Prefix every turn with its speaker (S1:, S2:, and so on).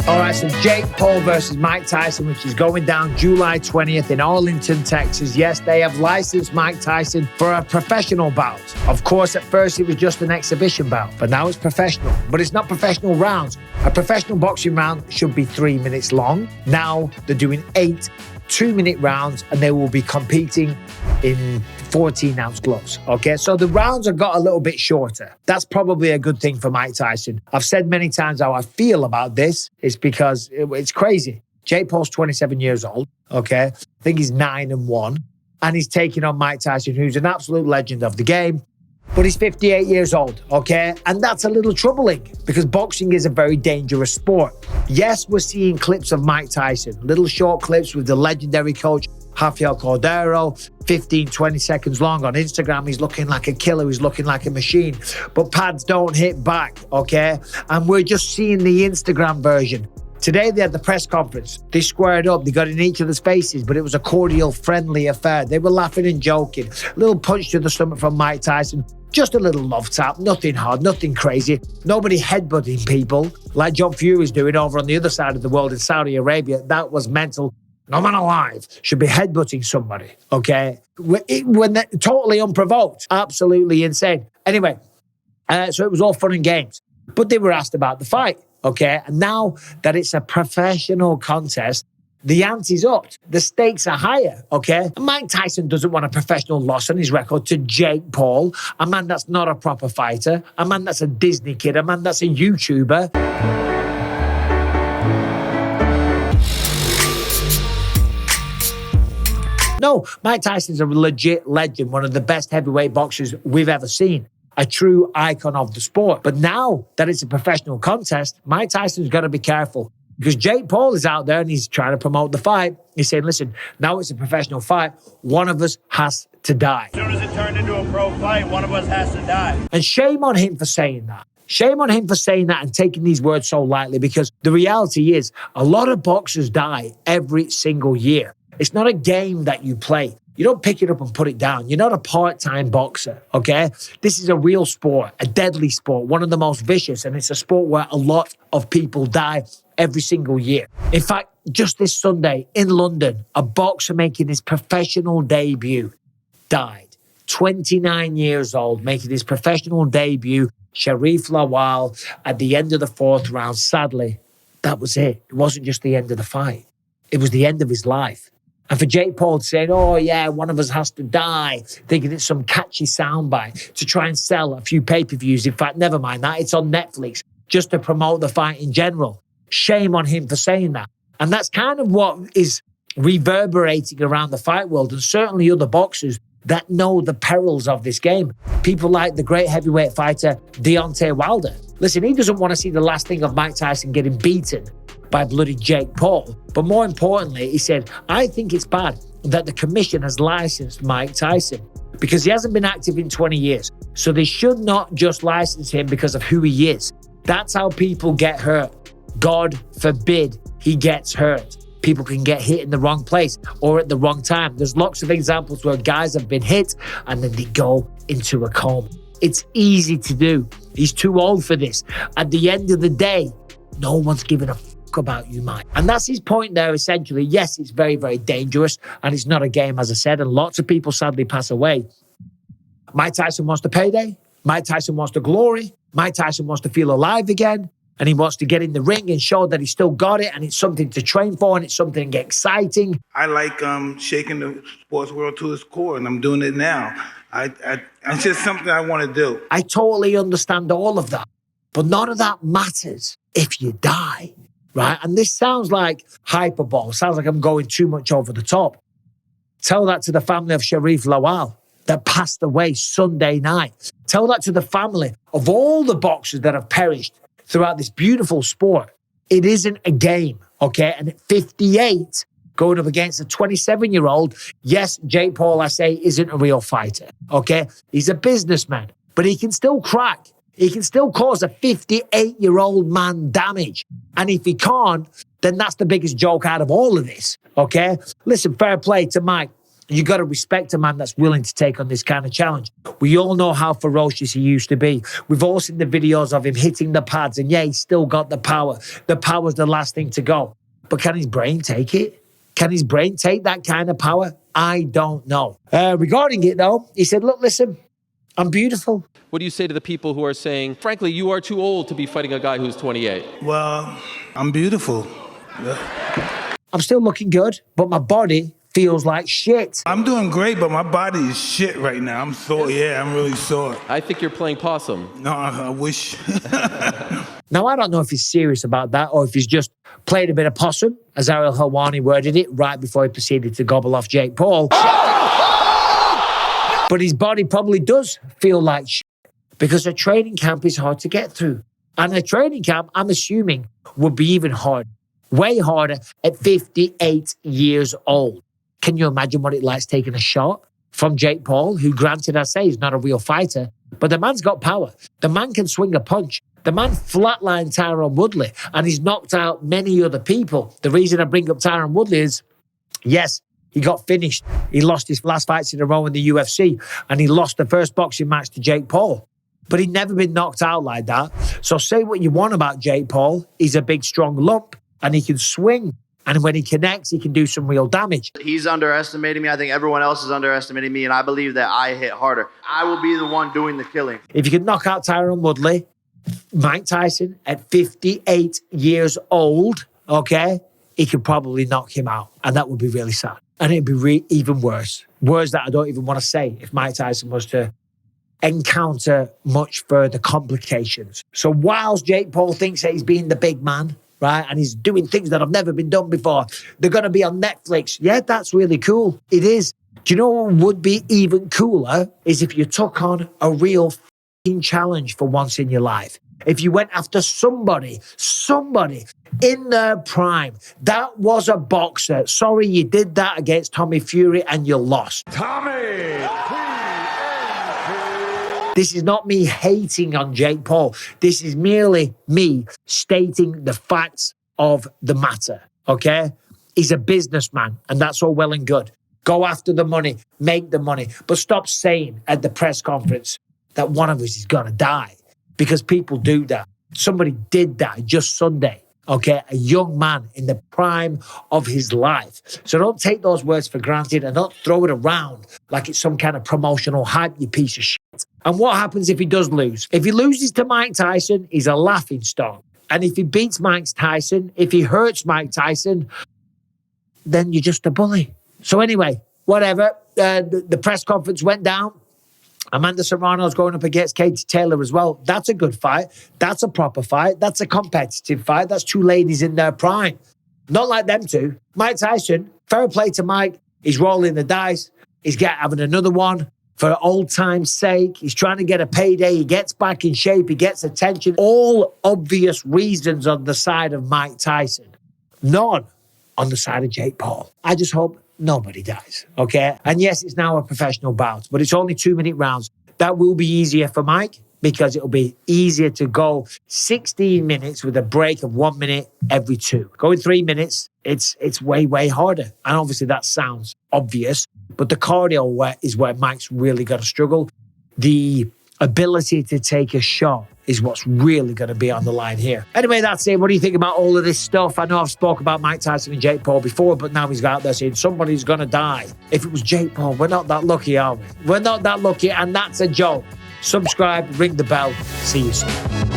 S1: All right, so Jake Paul versus Mike Tyson, which is going down July 20th in Arlington, Texas. Yes, they have licensed Mike Tyson for a professional bout. Of course, at first it was just an exhibition bout, but now it's professional. But it's not professional rounds. A professional boxing round should be 3 minutes long. Now they're doing 8 2-minute rounds, and they will be competing in 14-ounce gloves. Okay, so the rounds have got a little bit shorter. That's probably a good thing for Mike Tyson. I've said many times how I feel about this. It's because it's crazy. Jake Paul's 27 years old. Okay, I think he's 9-1, and he's taking on Mike Tyson, who's an absolute legend of the game. But he's 58 years old, okay? And that's a little troubling because boxing is a very dangerous sport. Yes, we're seeing clips of Mike Tyson, little short clips with the legendary coach, Rafael Cordero, 15, 20 seconds long. On Instagram, he's looking like a killer. He's looking like a machine. But pads don't hit back, okay? And we're just seeing the Instagram version. Today, they had the press conference. They squared up. They got in each other's faces, but it was a cordial, friendly affair. They were laughing and joking. A little punch to the stomach from Mike Tyson. Just a little love tap. Nothing hard, nothing crazy. Nobody headbutting people like John Fury's doing over on the other side of the world in Saudi Arabia. That was mental. No man alive should be headbutting somebody, okay? When they're totally unprovoked. Absolutely insane. Anyway, so it was all fun and games. But they were asked about the fight. Okay, and now that it's a professional contest, the ante's up. The stakes are higher, okay? Mike Tyson doesn't want a professional loss on his record to Jake Paul, a man that's not a proper fighter, a man that's a Disney kid, a man that's a YouTuber. No, Mike Tyson's a legit legend, one of the best heavyweight boxers we've ever seen. A true icon of the sport. But now that it's a professional contest, Mike Tyson's got to be careful because Jake Paul is out there and he's trying to promote the fight. He's saying, listen, now it's a professional fight. One of us has to die.
S2: As soon as it turned into a pro fight, one of us has to die.
S1: And shame on him for saying that. Shame on him for saying that and taking these words so lightly because the reality is a lot of boxers die every single year. It's not a game that you play. You don't pick it up and put it down. You're not a part-time boxer, okay? This is a real sport, a deadly sport, one of the most vicious, and it's a sport where a lot of people die every single year. In fact, just this Sunday in London, a boxer making his professional debut died. 29 years old, making his professional debut, Sherif Lawal, at the end of the 4th round. Sadly, that was it. It wasn't just the end of the fight. It was the end of his life. And for Jake Paul to say, oh, yeah, one of us has to die, thinking it's some catchy soundbite to try and sell a few pay-per-views. In fact, never mind that. It's on Netflix just to promote the fight in general. Shame on him for saying that. And that's kind of what is reverberating around the fight world and certainly other boxers that know the perils of this game. People like the great heavyweight fighter Deontay Wilder. Listen, he doesn't want to see the last thing of Mike Tyson getting beaten by bloody Jake Paul. But more importantly, he said, I think it's bad that the commission has licensed Mike Tyson because he hasn't been active in 20 years. So they should not just license him because of who he is. That's how people get hurt. God forbid he gets hurt. People can get hit in the wrong place or at the wrong time. There's lots of examples where guys have been hit and then they go into a coma. It's easy to do. He's too old for this. At the end of the day, no one's giving a about you, Mike. And that's his point there, essentially. Yes, it's very, very dangerous, and it's not a game, as I said, and lots of people sadly pass away. Mike Tyson wants the payday. Mike Tyson wants the glory. Mike Tyson wants to feel alive again, and he wants to get in the ring and show that he's still got it, and it's something to train for, and it's something exciting.
S3: I like shaking the sports world to its core, and I'm doing it now. It's just something I want to do.
S1: I totally understand all of that, but none of that matters if you die. Right? And this sounds like hyperbole. Sounds like I'm going too much over the top. Tell that to the family of Sherif Lawal that passed away Sunday night. Tell that to the family of all the boxers that have perished throughout this beautiful sport. It isn't a game, okay? And at 58, going up against a 27-year-old, yes, Jake Paul, I say, isn't a real fighter, okay? He's a businessman, but he can still crack. He can still cause a 58-year-old man damage. And if he can't, then that's the biggest joke out of all of this, okay? Listen, fair play to Mike. You got to respect a man that's willing to take on this kind of challenge. We all know how ferocious he used to be. We've all seen the videos of him hitting the pads, and yeah, he's still got the power. The power's the last thing to go. But can his brain take it? Can his brain take that kind of power? I don't know. Regarding it, though, he said, look, listen, I'm beautiful.
S4: What do you say to the people who are saying, frankly, you are too old to be fighting a guy who's 28?
S3: Well, I'm beautiful.
S1: I'm still looking good, but my body feels like shit.
S3: I'm doing great, but my body is shit right now. I'm sore. Yeah, I'm really sore.
S4: I think you're playing possum.
S3: No, I wish.
S1: Now, I don't know if he's serious about that or if he's just played a bit of possum, as Ariel Helwani worded it, right before he proceeded to gobble off Jake Paul. But his body probably does feel like shit because a training camp is hard to get through. And a training camp, I'm assuming, would be even harder, way harder at 58 years old. Can you imagine what it likes taking a shot from Jake Paul, who, granted, I say, is not a real fighter, but the man's got power. The man can swing a punch. The man flatlined Tyron Woodley, and he's knocked out many other people. The reason I bring up Tyron Woodley is, yes, he got finished. He lost his last fights in a row in the UFC, and he lost the first boxing match to Jake Paul. But he'd never been knocked out like that. So say what you want about Jake Paul. He's a big, strong lump, and he can swing. And when he connects, he can do some real damage.
S5: He's underestimating me. I think everyone else is underestimating me, and I believe that I hit harder. I will be the one doing the killing.
S1: If you can knock out Tyron Woodley, Mike Tyson at 58 years old, okay, he could probably knock him out. And that would be really sad. And it'd be even worse. Words that I don't even want to say if Mike Tyson was to encounter much further complications. So whilst Jake Paul thinks that he's being the big man, right, and he's doing things that have never been done before, they're going to be on Netflix. Yeah, that's really cool. It is. Do you know what would be even cooler is if you took on a real challenge for once in your life. If you went after somebody in their prime, that was a boxer. Sorry, you did that against Tommy Fury and you lost. This is not me hating on Jake Paul. This is merely me stating the facts of the matter, okay? He's a businessman, and that's all well and good. Go after the money, make the money, but stop saying at the press conference that one of us is going to die, because people do that. Somebody did that just Sunday, okay? A young man in the prime of his life. So don't take those words for granted and don't throw it around like it's some kind of promotional hype, you piece of shit. And what happens if he does lose? If he loses to Mike Tyson, he's a laughing stock. And if he beats Mike Tyson, if he hurts Mike Tyson, then you're just a bully. So anyway, whatever. The press conference went down. Amanda Serrano's going up against Katie Taylor as well. That's a good fight. That's a proper fight. That's a competitive fight. That's two ladies in their prime. Not like them two. Mike Tyson, fair play to Mike. He's rolling the dice. He's having another one for old time's sake. He's trying to get a payday. He gets back in shape. He gets attention. All obvious reasons on the side of Mike Tyson. None on the side of Jake Paul. I just hope nobody dies, okay? And yes, it's now a professional bout, but it's only 2-minute rounds. That will be easier for Mike because it'll be easier to go 16 minutes with a break of 1 minute every 2. Going 3 minutes, it's way, way harder. And obviously that sounds obvious, but the cardio is where Mike's really got to struggle. The ability to take a shot is what's really going to be on the line here. Anyway, that's it. What do you think about all of this stuff? I know I've spoke about Mike Tyson and Jake Paul before, but now he's out there saying somebody's going to die. If it was Jake Paul, we're not that lucky, are we? We're not that lucky, and that's a joke. Subscribe, ring the bell. See you soon.